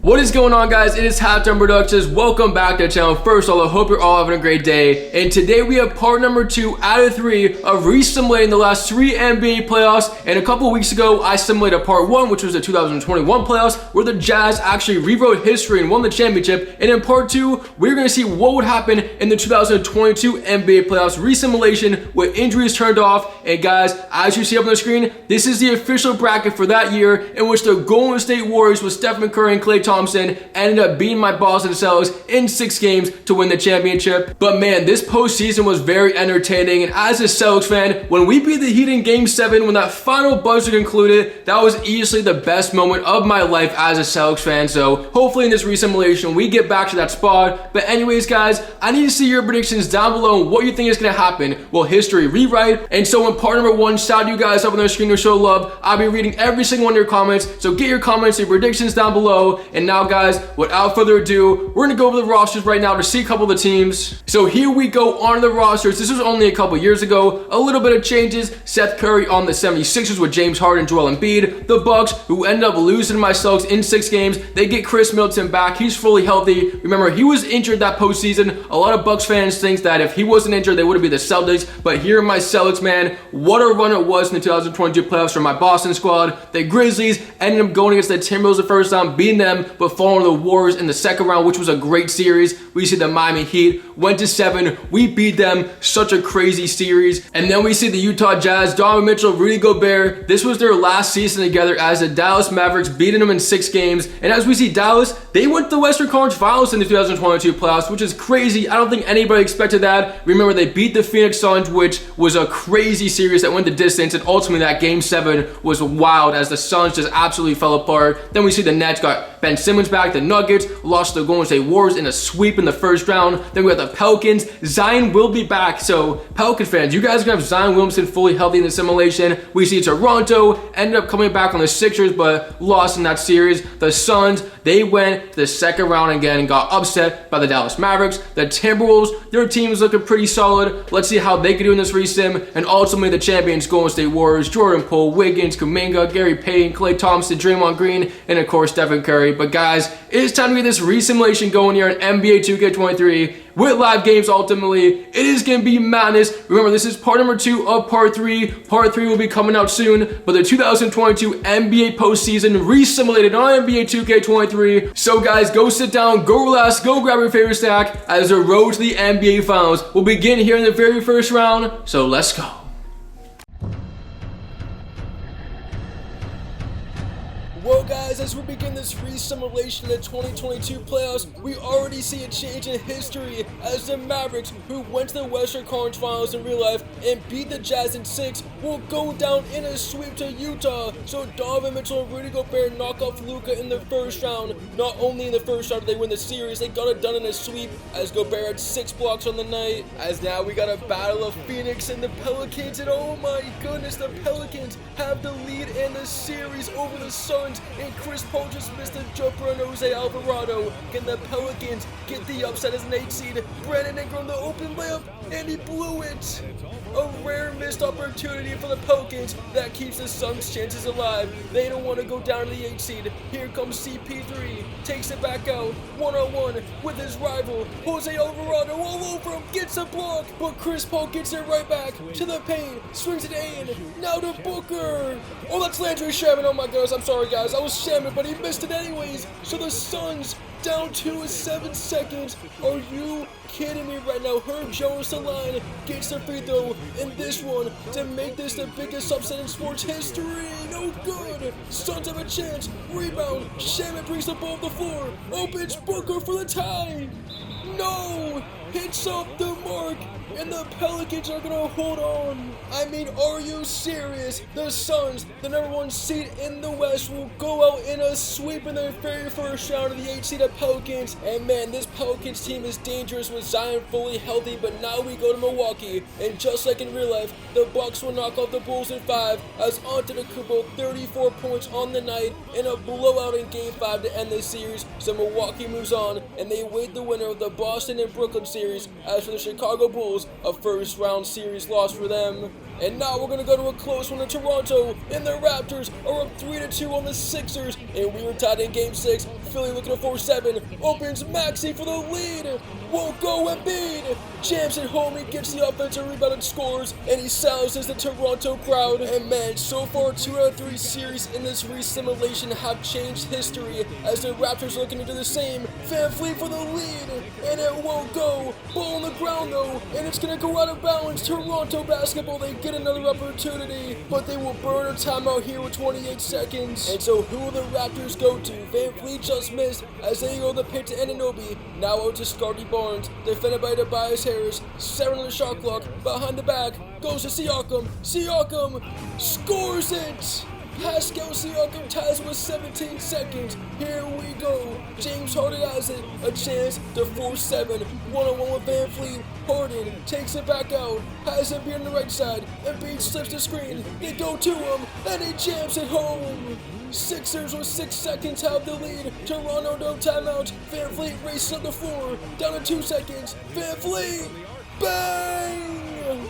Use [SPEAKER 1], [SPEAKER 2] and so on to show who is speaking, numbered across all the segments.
[SPEAKER 1] What is going on, guys? It is Halftime Productions. Welcome back to the channel. First of all, I hope you're all having a great day. And today we have part number 2 out of 3 of re-simulating the last 3 NBA playoffs. And a couple weeks ago, I simulated part 1, which was the 2021 playoffs, where the Jazz actually rewrote history and won the championship. And in part 2, we're going to see what would happen in the 2022 NBA playoffs re-simulation with injuries turned off. And guys, as you see up on the screen, this is the official bracket for that year, in which the Golden State Warriors with Stephen Curry and Klay Thompson ended up beating my Boston Celtics in 6 games to win the championship. But man, this postseason was very entertaining, and as a Celtics fan, when we beat the Heat in Game 7, when that final buzzer concluded, that was easily the best moment of my life as a Celtics fan. So hopefully in this re-simulation, we get back to that spot. But anyways, guys, I need to see your predictions down below and what you think is going to happen. Will history rewrite? And so in part number 1, shout out to you guys up on the screen to show love. I'll be reading every single one of your comments, so get your comments, your predictions down below. And now, guys, without further ado, we're going to go over the rosters right now to see a couple of the teams. So here we go on the rosters. This was only a couple years ago. A little bit of changes. Seth Curry on the 76ers with James Harden, Joel Embiid. The Bucks, who ended up losing to my Celtics in 6 games. They get Chris Middleton back. He's fully healthy. Remember, he was injured that postseason. A lot of Bucks fans think that if he wasn't injured, they would have been the Celtics. But here are my Celtics, man. What a run it was in the 2022 playoffs for my Boston squad. The Grizzlies ended up going against the Timberwolves the first time, beating them, but falling to the Warriors in the second round, which was a great series. We see the Miami Heat went to 7. We beat them. Such a crazy series. And then we see the Utah Jazz, Donovan Mitchell, Rudy Gobert. This was their last season together as the Dallas Mavericks, beating them in 6 games. And as we see Dallas, they went to the Western Conference Finals in the 2022 playoffs, which is crazy. I don't think anybody expected that. Remember, they beat the Phoenix Suns, which was a crazy series that went the distance. And ultimately, that Game 7 was wild as the Suns just absolutely fell apart. Then we see the Nets got Ben Simmons back. The Nuggets lost to the Golden State Warriors in a sweep in the first round. Then we got the Pelicans. Zion will be back. So, Pelican fans, you guys are going to have Zion Williamson fully healthy in the simulation. We see Toronto ended up coming back on the Sixers, but lost in that series. The Suns, they went to the second round again and got upset by the Dallas Mavericks. The Timberwolves, their team is looking pretty solid. Let's see how they can do in this re-sim. And ultimately, the champions, Golden State Warriors, Jordan Poole, Wiggins, Kuminga, Gary Payton, Klay Thompson, Draymond Green, and of course, Stephen Curry. But guys, it is time to get this re-simulation going here in NBA 2K23 with live games. Ultimately, it is going to be madness. Remember, this is part number 2 of part 3. Part 3 will be coming out soon, but the 2022 NBA postseason re-simulated on NBA 2K23. So guys, go sit down, go relax, go grab your favorite snack as the road to the NBA Finals will begin here in the very first round. So let's go. Well, guys, as we begin this re-simulation of the 2022 playoffs, we already see a change in history as the Mavericks, who went to the Western Conference Finals in real life and beat the Jazz in 6, will go down in a sweep to Utah. So Donovan Mitchell and Rudy Gobert knock off Luka in the first round. Not only in the first round did they win the series, they got it done in a sweep as Gobert had 6 blocks on the night. As now we got a battle of Phoenix and the Pelicans, and oh my goodness, the Pelicans have the lead in the series over the Suns. And Chris Paul just missed a jumper on Jose Alvarado. Can the Pelicans get the upset as an 8 seed? Brandon Ingram the open layup, and he blew it. A rare missed opportunity for the Pelicans that keeps the Suns' chances alive. They don't want to go down to the 8 seed. Here comes CP3, takes it back out, one-on-one with his rival, Jose Alvarado all over him, gets a block, but Chris Paul gets it right back to the paint, swings it in, now to Booker. Oh, that's Landry Shaman. Oh my goodness, I'm sorry guys, I was Shaman, but he missed it anyways. So the Suns down 2 in 7 seconds. Are you kidding me right now? Herb Jones the line gets the free throw in this one to make this the biggest upset in sports history. No good. Suns have a chance. Rebound. Shaman brings the ball to the floor. Opens Booker for the tie. No. Hits off the mark. And the Pelicans are gonna hold on. I mean, are you serious? The Suns, the #1 seed in the West, will go out in a sweep in their very first round of the 8 seed of Pelicans. And man, this Pelicans team is dangerous with Zion fully healthy. But now we go to Milwaukee, and just like in real life, the Bucks will knock off the Bulls in 5 as Antetokounmpo 34 points on the night in a blowout in Game 5 to end the series. So Milwaukee moves on, and they await the winner of the Boston and Brooklyn series. As for the Chicago Bulls, a first round series loss for them. And now we're going to go to a close one in Toronto, and the Raptors are up 3-2 on the Sixers, and we are tied in Game 6. Philly looking to 4-7, opens Maxey for the lead, won't go Embiid, jams it home, he gets the offensive rebound and scores, and he silences the Toronto crowd. And man, so far 2 out of 3 series in this re-simulation have changed history, as the Raptors are looking to do the same. VanVleet for the lead, and it won't go, ball on the ground though, and it's going to go out of bounds. Toronto basketball, they get another opportunity, but they will burn a timeout here with 28 seconds. And so who will the Raptors go to? VanVleet just missed as they go to the pick to Anunoby. Now out to Scottie Barnes, defended by Tobias Harris. 7 on the shot clock, behind the back, goes to Siakam. Siakam scores it! Pascal Siakam ties with 17 seconds. Here we go. James Harden has it. A chance to 4-7. One-on-one with VanVleet. Harden takes it back out. Has Embiid on the right side. Embiid slips the screen. They go to him, and he jams it home. Sixers with 6 seconds have the lead. Toronto no timeout. VanVleet races up the floor. Down to 2 seconds. VanVleet. Bang!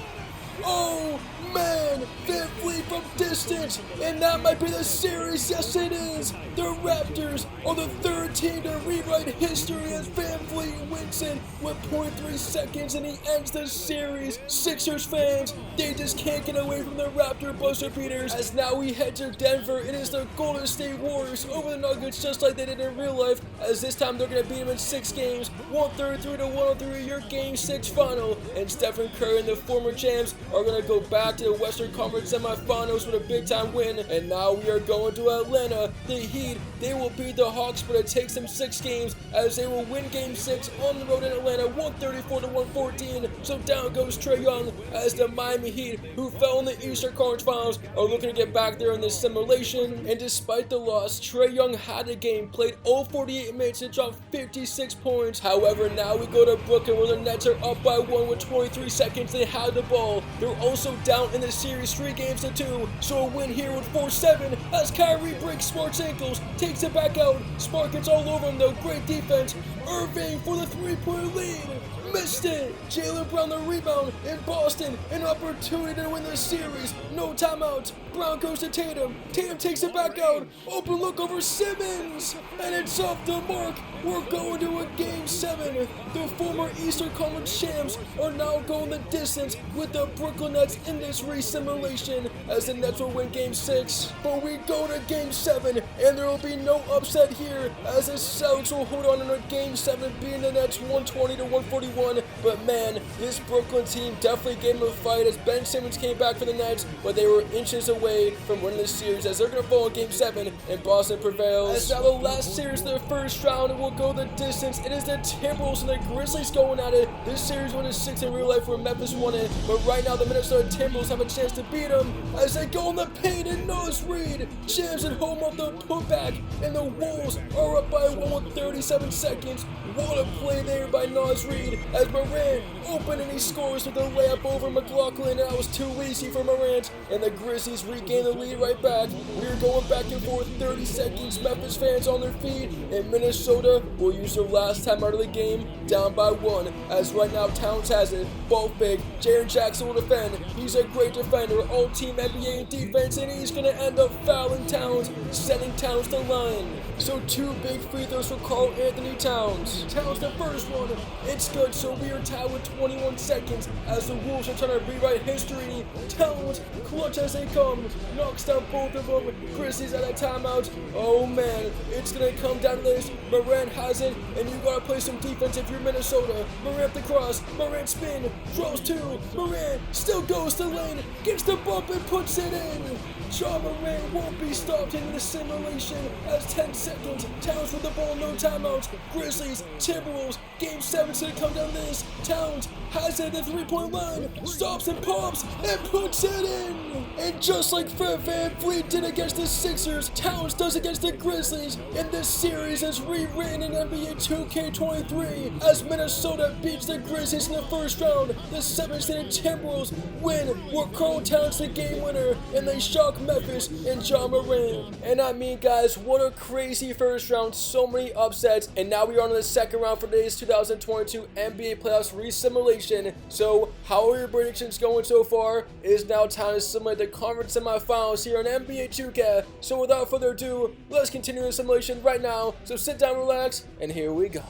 [SPEAKER 1] Oh man, VanVleet from distance, and that might be the series. Yes, it is. The Raptors are the 3rd team to rewrite history as VanVleet wins it with 0.3 seconds, and he ends the series. Sixers fans, they just can't get away from the Raptor buzzer beaters. As now we head to Denver, it is the Golden State Warriors over the Nuggets, just like they did in real life. As this time they're gonna beat them in 6 games, 133-103, your Game 6 final. And Stephen Curry and the former champs are gonna go back to the Western Conference semifinals with a big-time win. And now we are going to Atlanta. The Heat, they will beat the Hawks, but it takes them 6 games as they will win Game 6 on the road in Atlanta, 134-114. So down goes Trae Young as the Miami Heat, who fell in the Eastern Conference Finals, are looking to get back there in this simulation. And despite the loss, Trae Young had a game, played all 48 minutes and dropped 56 points. However, now we go to Brooklyn, where the Nets are up by 1 with 23 seconds. They had the ball. They're also down in the series 3-2, so a win here with 4-7 as Kyrie breaks Smart's ankles, takes it back out. Smart gets all over him though, great defense. Irving for the 3-point lead, missed it. Jaylen Brown the rebound in Boston, an opportunity to win the series. No timeouts. Brown goes to Tatum. Tatum takes it back out. Open look over Simmons, and it's off the mark. We're going to a Game 7. The former Eastern Conference champs are now going the distance with the Brooklyn Nets in this re-simulation, as the Nets will win Game 6. But we go to Game 7, and there will be no upset here, as the Celtics will hold on in a Game 7, beating the Nets 120-141. But man, this Brooklyn team definitely gave them a fight as Ben Simmons came back for the Nets, but they were inches away from winning this series, as they're going to fall in Game 7, and Boston prevails. As now the last series of the first round will go the distance. It is the Timberwolves and the Grizzlies going at it. This series won 6 in real life where Memphis won it, but right now the Minnesota Timberwolves have a chance to beat them as they go in the paint, and Naz Reid jams it home off the putback, and the Wolves are up by 1 with 37 seconds. What a play there by Naz Reid as Morant open, and he scores with a layup over McLaughlin. That was too easy for Morant, and the Grizzlies regain the lead right back. We're going back and forth, 30 seconds. Memphis fans on their feet, and Minnesota will use their last time out of the game, down by 1. As right now Towns has it, ball fake. Jaren Jackson will defend. He's a great defender, all-team NBA in defense, and he's gonna end up fouling Towns, sending Towns to line. So 2 big free throws for Karl Anthony Towns. Towns the first one. It's good, so we are tied with 21 seconds as the Wolves are trying to rewrite history. Towns, clutch as they come, knocks down both of them. Grizzlies at a timeout. Oh man, it's gonna come down to this. Morant has it, and you gotta play some defense if you're Minnesota. Morant the cross, Morant spin, throws 2. Morant still goes to lane, gets the bump and puts it in. John Morant won't be stopped in the simulation as 10 seconds. Towns with the ball, no timeouts. Grizzlies, Timberwolves, Game 7's gonna come down this. Towns has it at the 3-point line, stops and pops and puts it in. And just like Fred VanVleet did against the Sixers, Towns does against the Grizzlies. And this series is rewritten in NBA 2K23 as Minnesota beats the Grizzlies in the first round. The 7th-seeded Timberwolves win with Karl Towns the game winner, and they shock Memphis and John Moran. And I mean, guys, what a crazy first round, so many upsets, and now we are on the second round for today's 2022 NBA Playoffs resimulation. So, how are your predictions going so far? It is now time to simulate the conference semifinals here on NBA 2K. So without further ado, let's continue the simulation right now. So sit down, relax, and here we go.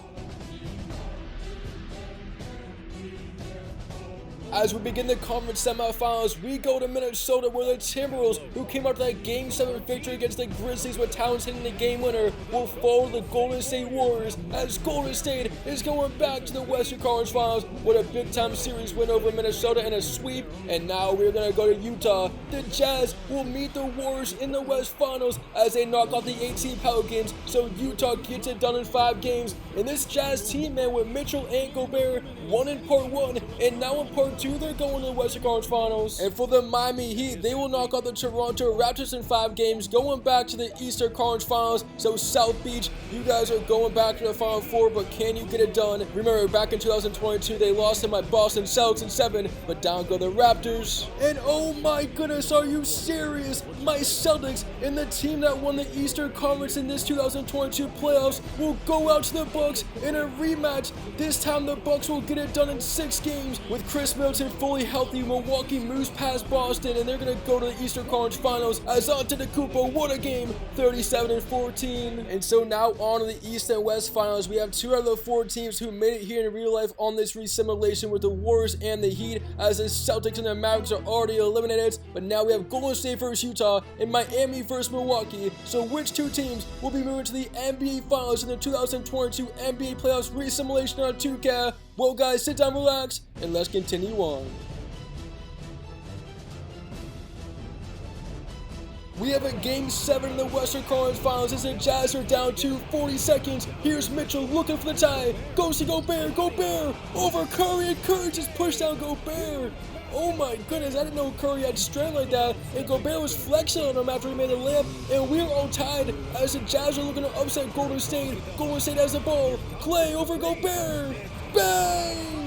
[SPEAKER 1] As we begin the conference semifinals, we go to Minnesota, where the Timberwolves, who came out to that Game 7 victory against the Grizzlies with Towns hitting the game winner, will follow the Golden State Warriors, as Golden State is going back to the Western Conference Finals with a big-time series win over Minnesota in a sweep. And now we're going to go to Utah. The Jazz will meet the Warriors in the West Finals as they knock off the 18 Pelicans, so Utah gets it done in 5 games. And this Jazz team, man, with Mitchell and Gobert, won in part 1, and now in part 2, they're going to the Western Conference Finals. And for the Miami Heat, they will knock out the Toronto Raptors in 5 games, going back to the Eastern Conference Finals. So South Beach, you guys are going back to the Final Four, but can you get it done? Remember, back in 2022, they lost to my Boston Celtics in 7, but down go the Raptors. And oh my goodness, are you serious? My Celtics, and the team that won the Eastern Conference in this 2022 playoffs, will go out to the Bucks in a rematch. This time the Bucks will get it done in 6 games. With Chris Middleton fully healthy, Milwaukee moves past Boston, and they're going to go to the Eastern Conference Finals as Antetokounmpo, what a game, 37-14. And so now on to the East and West Finals. We have 2 out of the 4 teams who made it here in real life on this resimulation, with the Warriors and the Heat, as the Celtics and the Mavericks are already eliminated. But now we have Golden State versus Utah and Miami versus Milwaukee. So which 2 teams will be moving to the NBA Finals in the 2022 NBA Playoffs resimulation on 2K? Well, guys, sit down, relax, and let's continue on. We have a Game 7 in the Western Conference Finals as the Jazz are down to 40 seconds. Here's Mitchell looking for the tie. Goes to Gobert. Gobert over Curry, and Curry just pushed down Gobert. Oh my goodness, I didn't know Curry had strength like that. And Gobert was flexing on him after he made the layup. And we are all tied as the Jazz are looking to upset Golden State. Golden State has the ball. Clay over Gobert. Bang!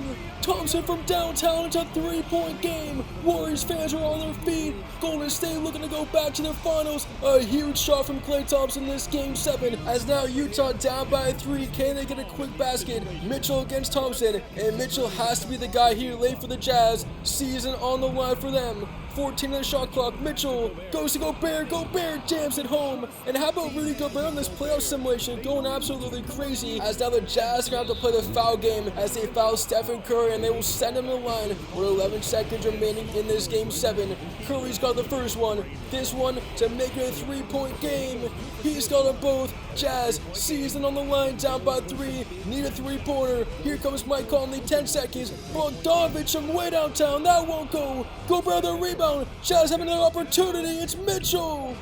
[SPEAKER 1] Thompson from downtown. It's a 3-point game. Warriors fans are on their feet. Golden State looking to go back to the finals. A huge shot from Klay Thompson in this Game 7. As now Utah down by 3. Can they get a quick basket? Mitchell against Thompson. And Mitchell has to be the guy here late for the Jazz. Season on the line for them. 14 on the shot clock. Mitchell goes to Gobert. Gobert jams it home. And how about Rudy Gobert on this playoff simulation? Going absolutely crazy. As now the Jazz are going to have to play the foul game as they foul Stephen Curry, and they will send him to the line with 11 seconds remaining in this Game 7. Curry's got the first one. This one to make it a 3-point game. He's got them both. Jazz, season on the line, down by 3. Need a 3-pointer. Here comes Mike Conley, 10 seconds. Bogdanovich from way downtown. That won't go. Gobert the rebound. Jazz having an opportunity. It's Mitchell.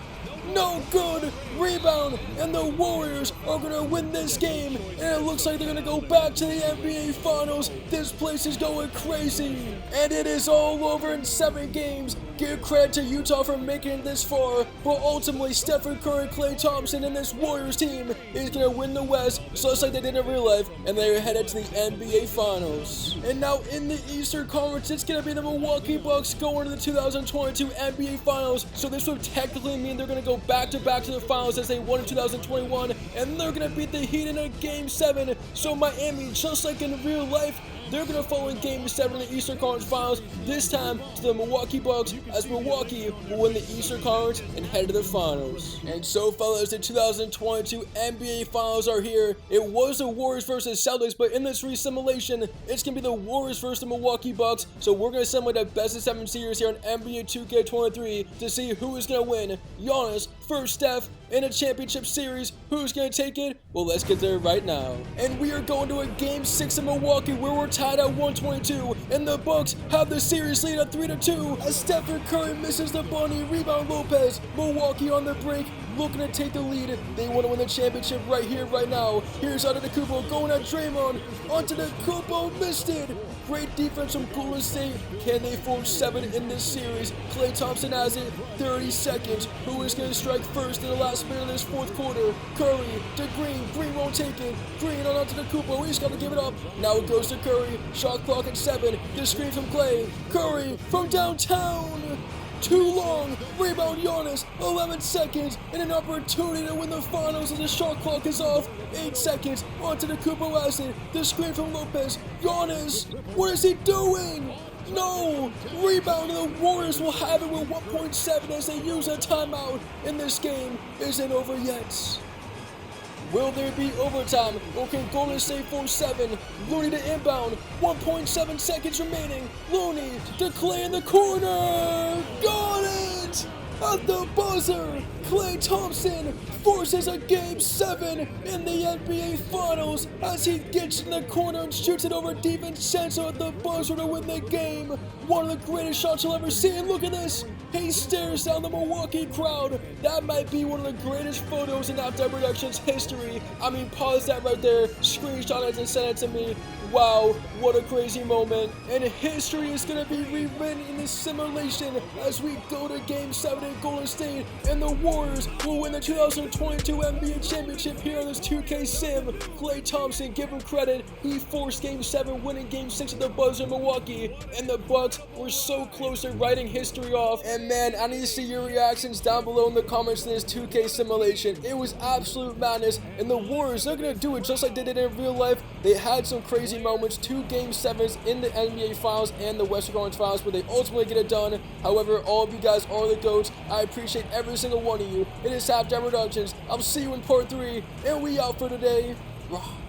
[SPEAKER 1] No good. Rebound, and the Warriors are going to win this game, and it looks like they're going to go back to the NBA Finals. This place is going crazy, and it is all over in 7 games. Give credit to Utah for making it this far, but ultimately Stephen Curry, Klay Thompson, and this Warriors team is going to win the West, just like they did in real life, and they're headed to the NBA Finals. And now in the Eastern Conference, it's going to be the Milwaukee Bucks going to the 2022 NBA Finals, so this would technically mean they're going to go back-to-back to the Finals as they won in 2021, and they're going to beat the Heat in a Game 7, so Miami, just like in real life, they're going to fall in Game 7 in the Eastern Conference Finals, this time to the Milwaukee Bucks, as Milwaukee will win the Eastern Conference and head to the Finals. And so, fellas, the 2022 NBA Finals are here. It was the Warriors versus Celtics, but in this resimulation, it's going to be the Warriors versus the Milwaukee Bucks, so we're going to simulate the best of 7 series here on NBA 2K23 to see who is going to win. Giannis versus Steph in a championship series. Who's going to take it? Well, let's get there right now. And we are going to a Game 6 in Milwaukee where we're tied at 122, and the Bucks have the series lead at 3-2 as Stephen Curry misses the bunny. Rebound Lopez. Milwaukee on the break, looking to take the lead. They want to win the championship right here, right now. Here's Antetokounmpo going at Draymond. Antetokounmpo missed it. Great defense from Golden State. Can they forge 7 in this series? Klay Thompson has it. 30 seconds. Who is going to strike first in the last minute of this fourth quarter? Curry to Green. Green won't take it. Green on Antetokounmpo. He's got to give it up. Now it goes to Curry. Shot clock at 7. The screen from Klay. Curry from downtown.
[SPEAKER 2] too long. Rebound Giannis, 11 seconds, and an opportunity to win the finals as the shot clock is off. 8 seconds, onto the Cooper Acid, the screen from Lopez. Giannis, what is he doing? No! Rebound, and the Warriors will have it with 1.7 as they use a timeout, and this game isn't over yet. Will there be overtime, or can Golden State force 7? Looney to inbound, 1.7 seconds remaining. Looney to Clay in the corner. Got it! At the buzzer, Klay Thompson forces a Game 7 in the NBA Finals as he gets in the corner and shoots it over DiVincenzo at the buzzer to win the game. One of the greatest shots you'll ever see, and look at this. He stares down the Milwaukee crowd. That might be one of the greatest photos in Halftime Productions history. I mean, pause that right there, screenshot it and send it to me. Wow, what a crazy moment. And history is going to be rewritten in this simulation as we go to Game 7 in Golden State, and the Warriors will win the 2022 NBA Championship here on this 2K sim. Klay Thompson, give him credit. He forced Game 7, winning Game 6 at the buzzer in Milwaukee, and the Bucks were so close to writing history off. And man, I need to see your reactions down below in the comments to this 2K simulation. It was absolute madness, and the Warriors, they're going to do it just like they did in real life. They had some crazy moments, 2 Game 7s in the NBA Finals and the Western Conference Finals, but they ultimately get it done. However, all of you guys are the GOATs. I appreciate every single one of you. It is Halftime Productions. I'll see you in part 3, and we out for today. Rah.